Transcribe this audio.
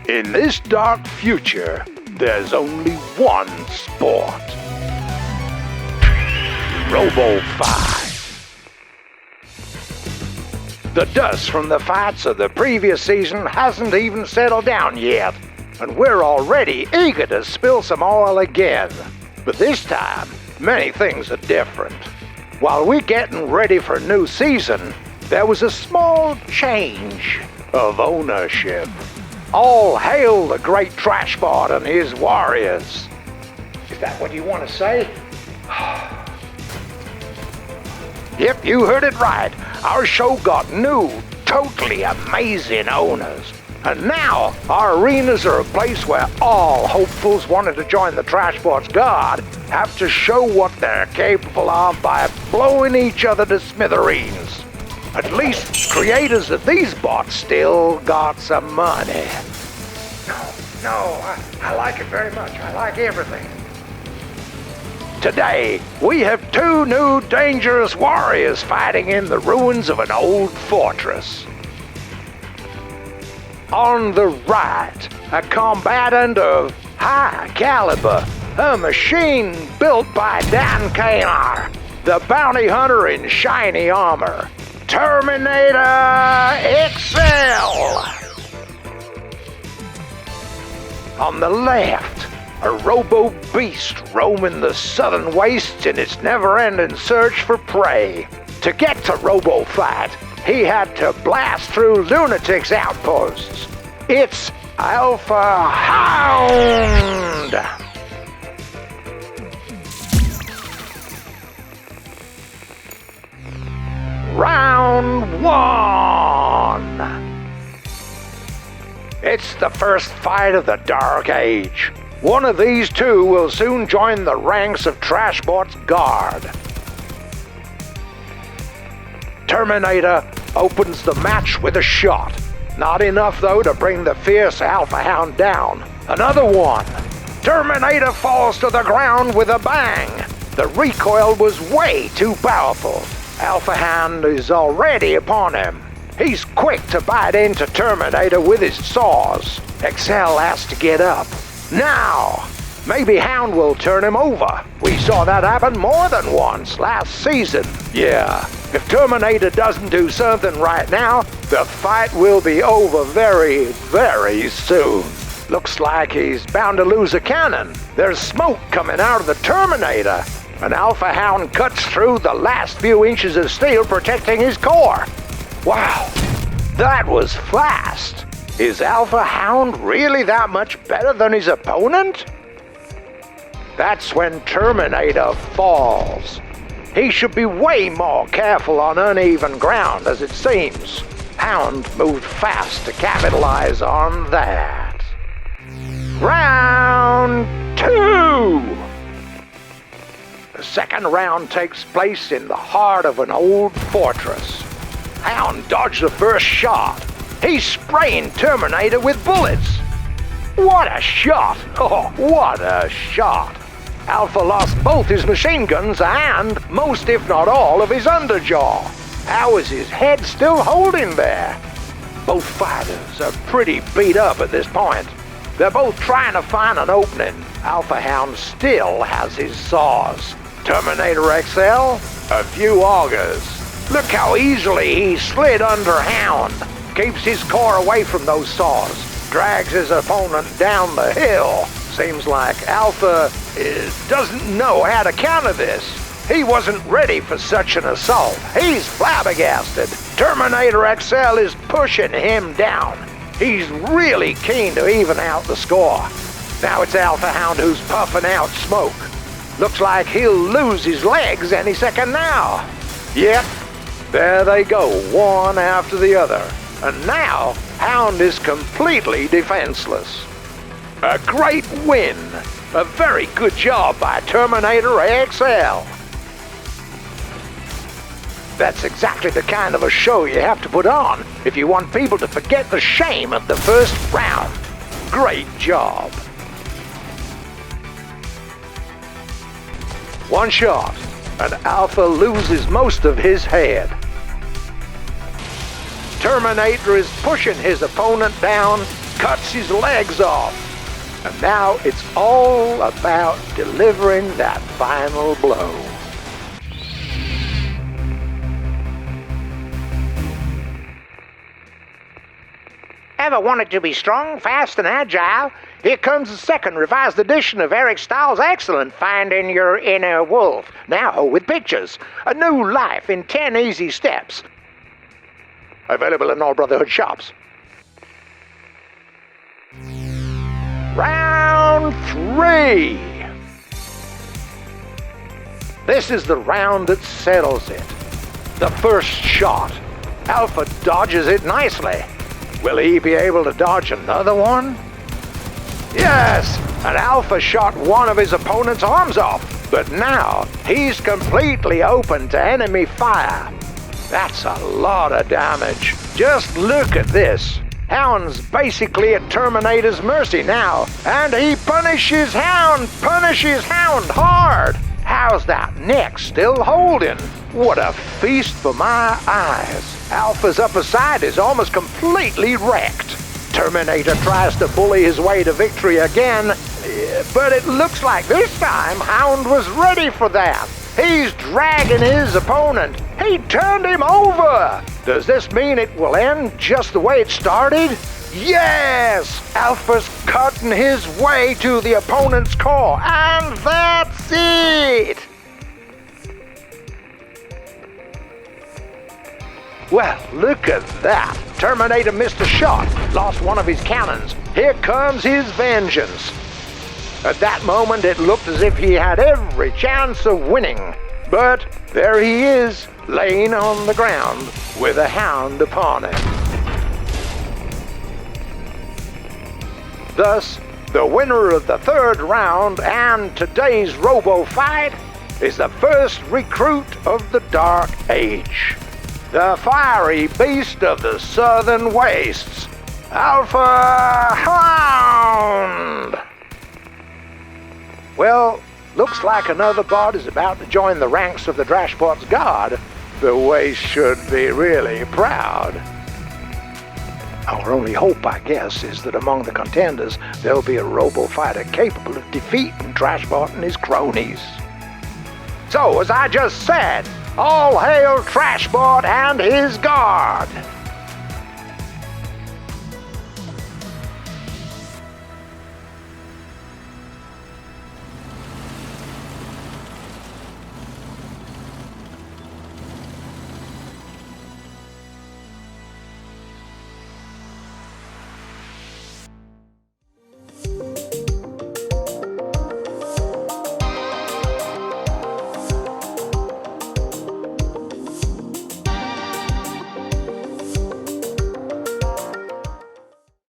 In this dark future, there's only one sport. Robofight. The dust from the fights of the previous season hasn't even settled down yet, and we're already eager to spill some oil again. But this time, many things are different. While we're getting ready for a new season, there was a small change of ownership. All hail the great Trashbot and his warriors. Is that what you want to say? Yep, you heard it right. Our show got new, totally amazing owners. And now, our arenas are a place where all hopefuls wanting to join the Trashbot's guard have to show what they're capable of by blowing each other to smithereens. At least, creators of these bots still got some money. No, I like it very much. I like everything. Today, we have two new dangerous warriors fighting in the ruins of an old fortress. On the right, a combatant of high caliber, a machine built by Dan Kanar, the bounty hunter in shiny armor, Terminator XL. On the left, a robo-beast roaming the southern wastes in its never-ending search for prey. To get to Robofight, he had to blast through lunatics' outposts. It's ALPHA-HOUND! Round 1! It's the first fight of the Dark Age. One of these two will soon join the ranks of Trashbot's guard. Terminator opens the match with a shot. Not enough, though, to bring the fierce ALPHA-HOUND down. Another one. Terminator falls to the ground with a bang. The recoil was way too powerful. ALPHA-HOUND is already upon him. He's quick to bite into Terminator with his saws. XL has to get up. Now! Maybe Hound will turn him over. We saw that happen more than once last season. Yeah, if Terminator doesn't do something right now, the fight will be over very, very soon. Looks like he's bound to lose a cannon. There's smoke coming out of the Terminator. An ALPHA-HOUND cuts through the last few inches of steel protecting his core. Wow, that was fast. Is ALPHA-HOUND really that much better than his opponent? That's when Terminator falls. He should be way more careful on uneven ground, as it seems. Hound moved fast to capitalize on that. Round 2! The second round takes place in the heart of an old fortress. Hound dodged the first shot. He's spraying Terminator with bullets. What a shot! Oh, what a shot! Alpha lost both his machine guns and most, if not all, of his underjaw. How is his head still holding there? Both fighters are pretty beat up at this point. They're both trying to find an opening. ALPHA-HOUND still has his saws. Terminator XL, a few augers. Look how easily he slid under Hound. Keeps his core away from those saws. Drags his opponent down the hill. Seems like Alpha doesn't know how to counter this. He wasn't ready for such an assault. He's flabbergasted. Terminator XL is pushing him down. He's really keen to even out the score. Now it's ALPHA-HOUND who's puffing out smoke. Looks like he'll lose his legs any second now. Yep, there they go, one after the other. And now, Hound is completely defenseless. A great win. A very good job by Terminator XL. That's exactly the kind of a show you have to put on if you want people to forget the shame of the first round. Great job. One shot, and Alpha loses most of his head. Terminator is pushing his opponent down, cuts his legs off. And now it's all about delivering that final blow. Ever wanted to be strong, fast, and agile? Here comes the second revised edition of Eric Styles' excellent Finding Your Inner Wolf. Now with pictures. A new life in 10 easy steps. Available in all Brotherhood shops. Round 3. This is the round that settles it. The first shot. Alpha dodges it nicely. Will he be able to dodge another one? Yes! And Alpha shot one of his opponent's arms off, but now he's completely open to enemy fire. That's a lot of damage. Just look at this. Hound's basically at Terminator's mercy now, and he punishes Hound hard. How's that neck still holding? What a feast for my eyes. Alpha's upper side is almost completely wrecked. Terminator tries to bully his way to victory again, but it looks like this time Hound was ready for that. He's dragging his opponent. He turned him over. Does this mean it will end just the way it started? Yes! Alpha's cutting his way to the opponent's core, and that's it! Well, look at that. Terminator missed a shot, lost one of his cannons. Here comes his vengeance. At that moment, it looked as if he had every chance of winning. But there he is, laying on the ground with a Hound upon him. Thus, the winner of the third round and today's robo-fight is the first recruit of the Dark Age. The fiery beast of the southern wastes, ALPHA-HOUND! Well, looks like another bot is about to join the ranks of the Drashbot's guard. The waste should be really proud. Our only hope, I guess, is that among the contenders, there'll be a robo-fighter capable of defeating Trashbot and his cronies. So, as I just said, all hail Trashbot and his guard!